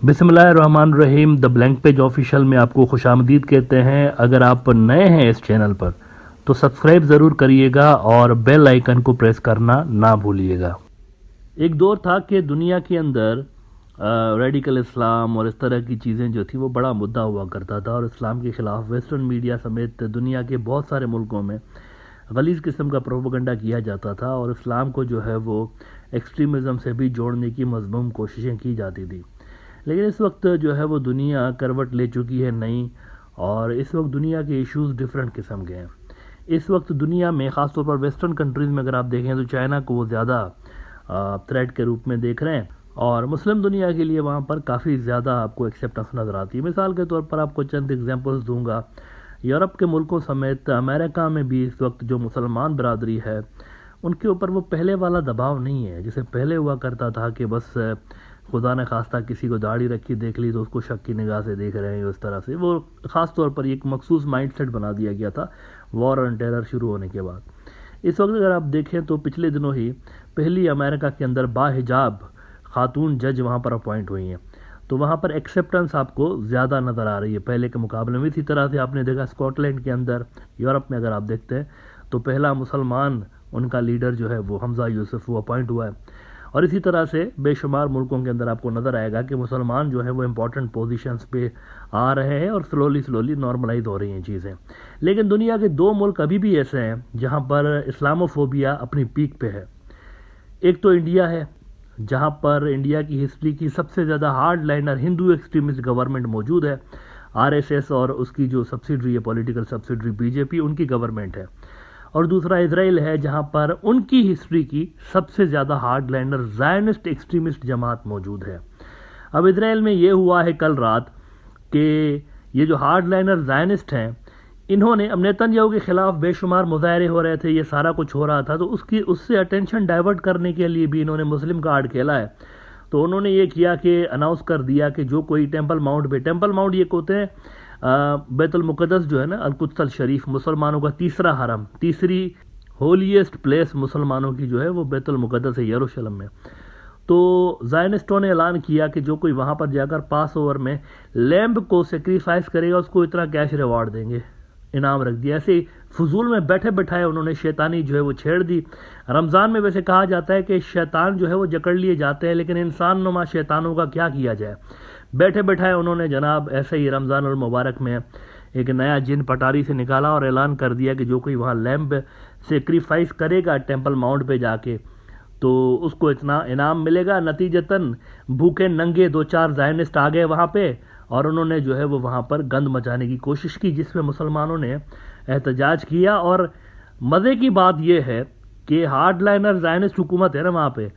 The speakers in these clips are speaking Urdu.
بسم اللہ الرحمن الرحیم دا بلینک پیج آفیشیل میں آپ کو خوش آمدید کہتے ہیں۔ اگر آپ نئے ہیں اس چینل پر تو سبسکرائب ضرور کریے گا اور بیل آئیکن کو پریس کرنا نہ بھولیے گا۔ ایک دور تھا کہ دنیا کے اندر ریڈیکل اسلام اور اس طرح کی چیزیں جو تھی وہ بڑا مدعا ہوا کرتا تھا، اور اسلام کے خلاف ویسٹرن میڈیا سمیت دنیا کے بہت سارے ملکوں میں غلیظ قسم کا پروپیگنڈا کیا جاتا تھا، اور اسلام کو جو ہے وہ ایکسٹریمزم سے بھی جوڑنے کی مذموم کوششیں کی جاتی تھی۔ لیکن اس وقت جو ہے وہ دنیا کروٹ لے چکی ہے نئی، اور اس وقت دنیا کے ایشوز ڈیفرنٹ قسم کے ہیں۔ اس وقت دنیا میں خاص طور پر ویسٹرن کنٹریز میں اگر آپ دیکھیں تو چائنا کو وہ زیادہ تھریٹ کے روپ میں دیکھ رہے ہیں، اور مسلم دنیا کے لیے وہاں پر کافی زیادہ آپ کو ایکسیپٹنس نظر آتی ہے۔ مثال کے طور پر آپ کو چند ایگزامپلس دوں گا۔ یورپ کے ملکوں سمیت امریکہ میں بھی اس وقت جو مسلمان برادری ہے ان کے اوپر وہ پہلے والا دباؤ نہیں ہے جسے پہلے ہوا کرتا تھا کہ بس خدا نے خواستہ کسی کو داڑھی رکھی دیکھ لی تو اس کو شک کی نگاہ سے دیکھ رہے ہیں، اس طرح سے وہ خاص طور پر ایک مخصوص مائنڈ سیٹ بنا دیا گیا تھا وار اینڈ ٹیرر شروع ہونے کے بعد۔ اس وقت اگر آپ دیکھیں تو پچھلے دنوں ہی پہلی امریکہ کے اندر باحجاب خاتون جج وہاں پر اپوائنٹ ہوئی ہیں، تو وہاں پر ایکسیپٹنس آپ کو زیادہ نظر آ رہی ہے پہلے کے مقابلے میں۔ اسی طرح سے آپ نے دیکھا اسکاٹ لینڈ کے اندر، یورپ میں اگر آپ دیکھتے ہیں تو پہلا مسلمان ان کا لیڈر جو ہے وہ حمزہ یوسف وہ اپوائنٹ ہوا ہے، اور اسی طرح سے بے شمار ملکوں کے اندر آپ کو نظر آئے گا کہ مسلمان جو ہے وہ امپورٹنٹ پوزیشنز پہ آ رہے ہیں، اور سلولی نارملائز ہو رہی ہیں چیزیں۔ لیکن دنیا کے دو ملک ابھی بھی ایسے ہیں جہاں پر اسلاموفوبیا اپنی پیک پہ ہے۔ ایک تو انڈیا ہے، جہاں پر انڈیا کی ہسٹری کی سب سے زیادہ ہارڈ لائنر ہندو ایکسٹریمسٹ گورنمنٹ موجود ہے، RSS اور اس کی جو سبسیڈری ہے پولیٹیکل سبسیڈری BJP، ان کی گورنمنٹ ہے۔ اور دوسرا اسرائیل ہے جہاں پر ان کی ہسٹری کی سب سے زیادہ ہارڈ لائنر زائنسٹ ایکسٹریمسٹ جماعت موجود ہے۔ اب اسرائیل میں یہ ہوا ہے کل رات کہ یہ جو ہارڈ لائنر زائنسٹ ہیں انہوں نے اب نیتن یاہو کے خلاف بے شمار مظاہرے ہو رہے تھے، یہ سارا کچھ ہو رہا تھا، تو اس سے اٹینشن ڈائیورٹ کرنے کے لیے بھی انہوں نے مسلم کارڈ کھیلا ہے۔ تو انہوں نے یہ کیا کہ اناؤنس کر دیا کہ جو کوئی ٹیمپل ماؤنٹ یہ ہوتے ہیں بیت المقدس جو ہے نا، القدس الشریف، مسلمانوں کا تیسرا حرم، تیسری ہولیسٹ پلیس مسلمانوں کی جو ہے وہ بیت المقدس ہے یروشلم میں۔ تو زائنسٹوں نے اعلان کیا کہ جو کوئی وہاں پر جا کر پاس اوور میں لیمب کو سیکریفائس کرے گا اس کو اتنا کیش ریوارڈ دیں گے، انعام رکھ دیا۔ ایسے فضول میں بیٹھے بٹھائے انہوں نے شیطانی جو ہے وہ چھیڑ دی۔ رمضان میں ویسے کہا جاتا ہے کہ شیطان جو ہے وہ جکڑ لیے جاتے ہیں، لیکن انسان نما شیطانوں کا کیا کیا جائے۔ بیٹھے بٹھائے انہوں نے جناب ایسے ہی رمضان المبارک میں ایک نیا جن پٹاری سے نکالا اور اعلان کر دیا کہ جو کوئی وہاں لیمب سیکریفائس کرے گا ٹیمپل ماؤنٹ پہ جا کے تو اس کو اتنا انعام ملے گا۔ نتیجتاً بھوکے ننگے دو چار زائنسٹ آ گئے وہاں پہ، اور انہوں نے جو ہے وہ وہاں پر گند مچانے کی کوشش کی، جس میں مسلمانوں نے احتجاج کیا۔ اور مزے کی بات یہ ہے کہ ہارڈ لائنر زائنسٹ حکومت ہے نا وہاں پہ،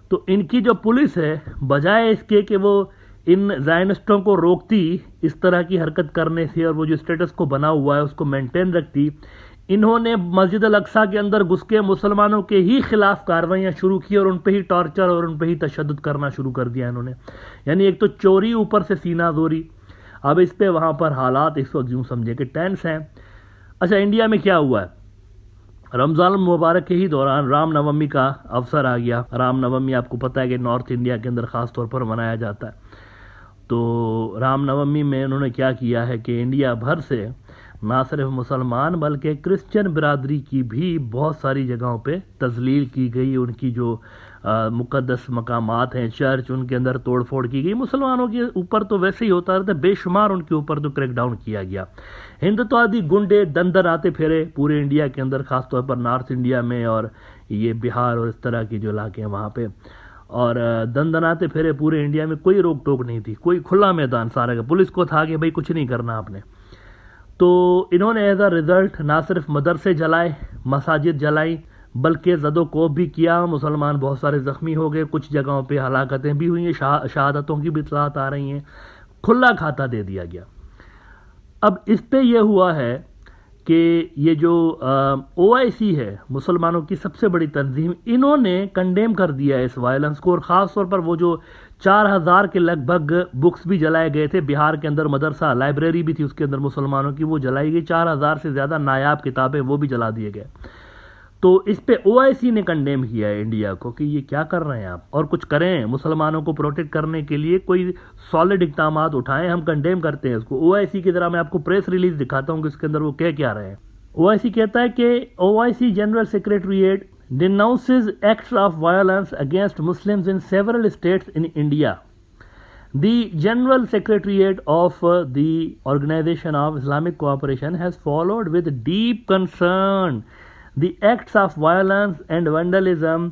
تو ان کی جو پولیس ہے بجائے اس کے کہ وہ ان زائنسٹوں کو روکتی اس طرح کی حرکت کرنے سے اور وہ جو اسٹیٹس کو بنا ہوا ہے اس کو مینٹین رکھتی، انہوں نے مسجد الاقصیٰ کے اندر گھس کے مسلمانوں کے ہی خلاف کارروائیاں شروع کی، اور ان پہ ہی ٹارچر اور ان پہ ہی تشدد کرنا شروع کر دیا انہوں نے۔ یعنی ایک تو چوری، اوپر سے سینہ زوری۔ اب اس پہ وہاں پر حالات اس وقت یوں سمجھے کہ ٹینس ہیں۔ اچھا، انڈیا میں کیا ہوا ہے؟ رمضان المبارک کے ہی دوران رام نومی کا اوسر آ گیا۔ رام نومی آپ کو پتہ ہے کہ نارتھ انڈیا کے اندر خاص طور پر منایا جاتا ہے۔ تو رام نومی میں انہوں نے کیا کیا ہے کہ انڈیا بھر سے نہ صرف مسلمان بلکہ کرسچن برادری کی بھی بہت ساری جگہوں پہ تذلیل کی گئی، ان کی جو مقدس مقامات ہیں، چرچ، ان کے اندر توڑ پھوڑ کی گئی۔ مسلمانوں کے اوپر تو ویسے ہی ہوتا رہتا ہے، بے شمار ان کے اوپر تو کریک ڈاؤن کیا گیا۔ ہندتوادی گنڈے دن آتے پھرے پورے انڈیا کے اندر، خاص طور پر نارتھ انڈیا میں اور یہ بہار اور اس طرح کی جو علاقے ہیں وہاں پہ، اور دندناتے پھرے پورے انڈیا میں، کوئی روک ٹوک نہیں تھی، کوئی کھلا میدان سارا کا۔ پولیس کو تھا کہ بھائی کچھ نہیں کرنا آپ نے۔ تو انہوں نے ایز اے رزلٹ نہ صرف مدرسے جلائے، مساجد جلائی، بلکہ زد و کوب بھی کیا۔ مسلمان بہت سارے زخمی ہو گئے، کچھ جگہوں پہ ہلاکتیں بھی ہوئی ہیں، شہادتوں کی بھی اطلاعات آ رہی ہیں۔ کھلا کھاتا دے دیا گیا۔ اب اس پہ یہ ہوا ہے کہ یہ جو OIC ہے، مسلمانوں کی سب سے بڑی تنظیم، انہوں نے کنڈیم کر دیا ہے اس وائلنس کو، اور خاص طور پر وہ جو 4000 کے لگ بھگ بکس بھی جلائے گئے تھے بہار کے اندر، مدرسہ لائبریری بھی تھی اس کے اندر مسلمانوں کی، وہ جلائی گئی۔ 4000 سے زیادہ نایاب کتابیں وہ بھی جلا دیے گئے۔ تو اس پہ OIC نے کنڈیم کیا ہے انڈیا کو کہ یہ کیا کر رہے ہیں آپ، اور کچھ کریں مسلمانوں کو پروٹیکٹ کرنے کے لیے، کوئی سالڈ اقدامات اٹھائیں، ہم کنڈیم کرتے ہیں اس کو۔ OIC کی طرح میں آپ کو پریس ریلیز دکھاتا ہوں کہ اس کے اندر وہ کیا رہے ہیں۔ OIC کہتا ہے کہ OIC general secretariat denounces acts of violence against Muslims in several states in India. The General Secretariat of the Organization of Islamic Cooperation has followed with deep concern the acts of violence and vandalism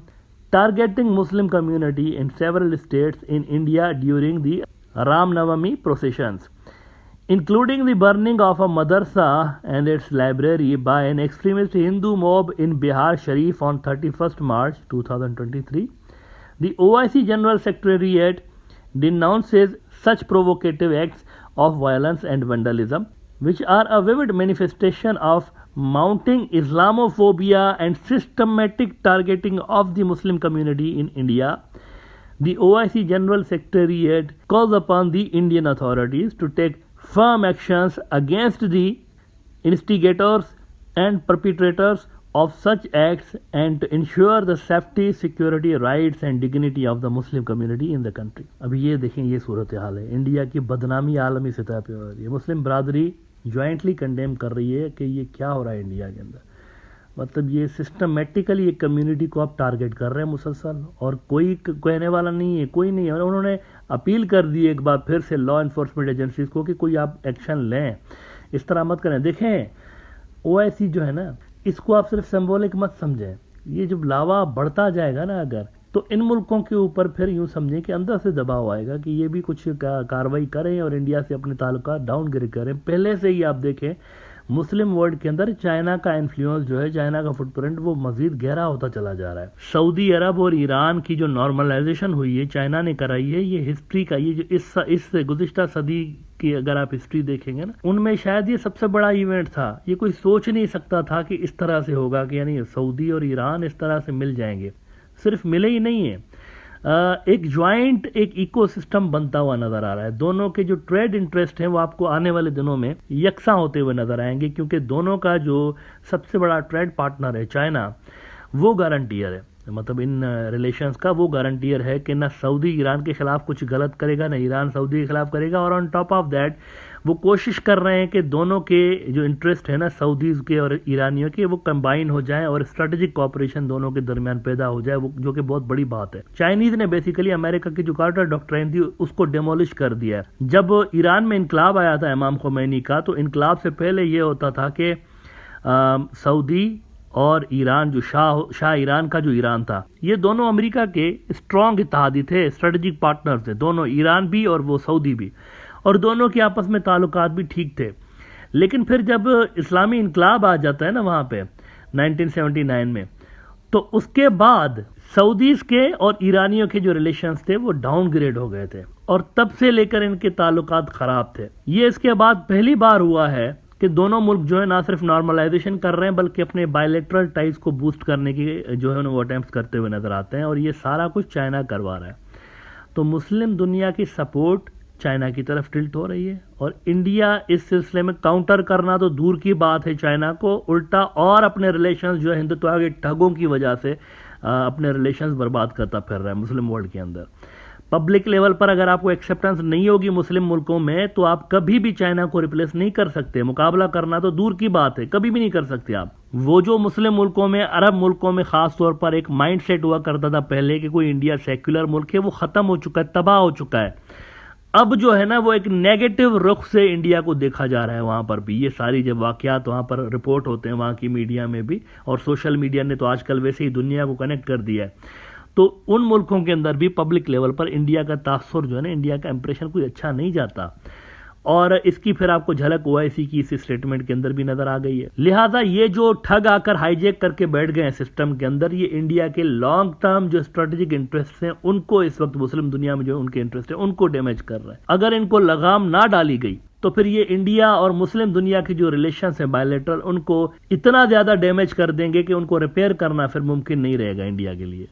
targeting Muslim community in several states in India during the Ram Navami processions, including the burning of a madrasa and its library by an extremist Hindu mob in Bihar Sharif on 31st March 2023. The OIC General Secretariat denounces such provocative acts of violence and vandalism, which are a vivid manifestation of mounting Islamophobia and systematic targeting of the Muslim community in India. The OIC General Secretariat calls upon the Indian authorities to take firm actions against the instigators and perpetrators of such acts and to ensure the safety, security, rights and dignity of the Muslim community in the country. ابھی یہ دیکھیں یہ صورتحال ہے، انڈیا کی بدنامی عالمی سطح پہ ہو رہی ہے، مسلم برادری جوائنٹلی کنڈیم کر رہی ہے کہ یہ کیا ہو رہا ہے انڈیا کے اندر۔ مطلب یہ سسٹمیٹیکلی ایک کمیونٹی کو آپ ٹارگٹ کر رہے ہیں مسلسل، اور کوئی کہنے والا نہیں ہے، کوئی نہیں ہے۔ انہوں نے اپیل کر دی ایک بار پھر سے لا انفورسمنٹ ایجنسیز کو کہ کوئی آپ ایکشن لیں، اس طرح مت کریں۔ دیکھیں OIC جو ہے نا، اس کو آپ صرف سمبولک مت سمجھیں، یہ جب لاوا بڑھتا جائے گا نا اگر، تو ان ملکوں کے اوپر پھر یوں سمجھیں کہ اندر سے دباؤ آئے گا کہ یہ بھی کچھ کاروائی کریں اور انڈیا سے اپنے تعلقات ڈاؤن گریڈ کریں۔ پہلے سے ہی آپ دیکھیں مسلم ورلڈ کے اندر چائنا کا انفلوئنس جو ہے، چائنا کا فٹ پرنٹ وہ مزید گہرا ہوتا چلا جا رہا ہے۔ سعودی عرب اور ایران کی جو نارملائزیشن ہوئی ہے چائنا نے کرائی ہے، یہ ہسٹری کا، یہ جو اس گزشتہ صدی کی اگر آپ ہسٹری دیکھیں گے نا، ان میں شاید یہ سب سے بڑا ایونٹ تھا۔ یہ کوئی سوچ نہیں سکتا تھا کہ اس طرح سے ہوگا، کہ یعنی سعودی اور ایران اس طرح سے مل جائیں گے۔ صرف ملے ہی نہیں ہے، ایک جوائنٹ ایک ایکو سسٹم بنتا ہوا نظر آ رہا ہے۔ دونوں کے جو ٹریڈ انٹرسٹ ہیں وہ آپ کو آنے والے دنوں میں یکساں ہوتے ہوئے نظر آئیں گے، کیونکہ دونوں کا جو سب سے بڑا ٹریڈ پارٹنر ہے چائنا، وہ گارنٹیئر ہے، مطلب ان ریلیشنز کا وہ گارنٹیئر ہے کہ نہ سعودی ایران کے خلاف کچھ غلط کرے گا، نہ ایران سعودی کے خلاف کرے گا، اور آن ٹاپ آف دیٹ وہ کوشش کر رہے ہیں کہ دونوں کے جو انٹرسٹ ہے نا سعودیز کے اور ایرانیوں کے، وہ کمبائن ہو جائیں اور اسٹریٹجک کوآپریشن دونوں کے درمیان پیدا ہو جائے، جو کہ بہت بڑی بات ہے۔ چائنیز نے بیسیکلی امریکہ کی جو کارٹر ڈاکٹرائن تھی اس کو ڈیمولش کر دیا ہے۔ جب ایران میں انقلاب آیا تھا امام خمینی کا، تو انقلاب سے پہلے یہ ہوتا تھا کہ سعودی اور ایران جو شاہ ایران کا جو ایران تھا، یہ دونوں امریکہ کے اسٹرانگ اتحادی تھے، اسٹریٹجک پارٹنر تھے دونوں، ایران بھی اور وہ سعودی بھی، اور دونوں کے آپس میں تعلقات بھی ٹھیک تھے۔ لیکن پھر جب اسلامی انقلاب آ جاتا ہے نا وہاں پہ 1979 میں، تو اس کے بعد سعودیز کے اور ایرانیوں کے جو ریلیشنز تھے وہ ڈاؤن گریڈ ہو گئے تھے، اور تب سے لے کر ان کے تعلقات خراب تھے۔ یہ اس کے بعد پہلی بار ہوا ہے کہ دونوں ملک جو ہے نہ صرف نارملائزیشن کر رہے ہیں بلکہ اپنے بائیلیٹرل ٹائز کو بوسٹ کرنے کی جو ہے وہ اٹیمپٹس کرتے ہوئے نظر آتے ہیں، اور یہ سارا کچھ چائنا کروا رہا ہے۔ تو مسلم دنیا کی سپورٹ چائنا کی طرف ٹلٹ ہو رہی ہے، اور انڈیا اس سلسلے میں کاؤنٹر کرنا تو دور کی بات ہے، چائنا کو الٹا اور اپنے ریلیشنز جو ہے ہندوتوا کے ٹھگوں کی وجہ سے اپنے ریلیشنز برباد کرتا پھر رہا ہے مسلم ورلڈ کے اندر۔ پبلک لیول پر اگر آپ کو ایکسیپٹنس نہیں ہوگی مسلم ملکوں میں، تو آپ کبھی بھی چائنا کو ریپلیس نہیں کر سکتے، مقابلہ کرنا تو دور کی بات ہے، کبھی بھی نہیں کر سکتے آپ۔ وہ جو مسلم ملکوں میں، عرب ملکوں میں خاص طور پر ایک مائنڈ سیٹ ہوا کرتا تھا پہلے کہ کوئی انڈیا سیکولر ملک ہے، وہ ختم ہو چکا ہے، تباہ ہو چکا ہے۔ اب جو ہے نا وہ ایک نیگیٹو رخ سے انڈیا کو دیکھا جا رہا ہے وہاں پر بھی۔ یہ ساری جب واقعات وہاں پر رپورٹ ہوتے ہیں وہاں کی میڈیا میں بھی، اور سوشل میڈیا نے تو آج کل ویسے ہی دنیا کو کنیکٹ کر دیا ہے، تو ان ملکوں کے اندر بھی پبلک لیول پر انڈیا کا تاثر جو ہے نا، انڈیا کا امپریشن کوئی اچھا نہیں جاتا، اور اس کی پھر آپ کو جھلک OIC کی اس اسٹیٹمنٹ کے اندر بھی نظر آ گئی ہے۔ لہٰذا یہ جو ٹھگ آ کر ہائی جیک کر کے بیٹھ گئے ہیں سسٹم کے اندر، یہ انڈیا کے لانگ ٹرم جو اسٹریٹجک انٹرسٹ ہیں ان کو اس وقت مسلم دنیا میں جو ان کے انٹرسٹ ہیں ان کو ڈیمیج کر رہے ہیں۔ اگر ان کو لگام نہ ڈالی گئی تو پھر یہ انڈیا اور مسلم دنیا کی جو ریلیشنز ہیں بائیلیٹرل، ان کو اتنا زیادہ ڈیمیج کر دیں گے کہ ان کو ریپیئر کرنا پھر ممکن نہیں رہے گا انڈیا کے لیے۔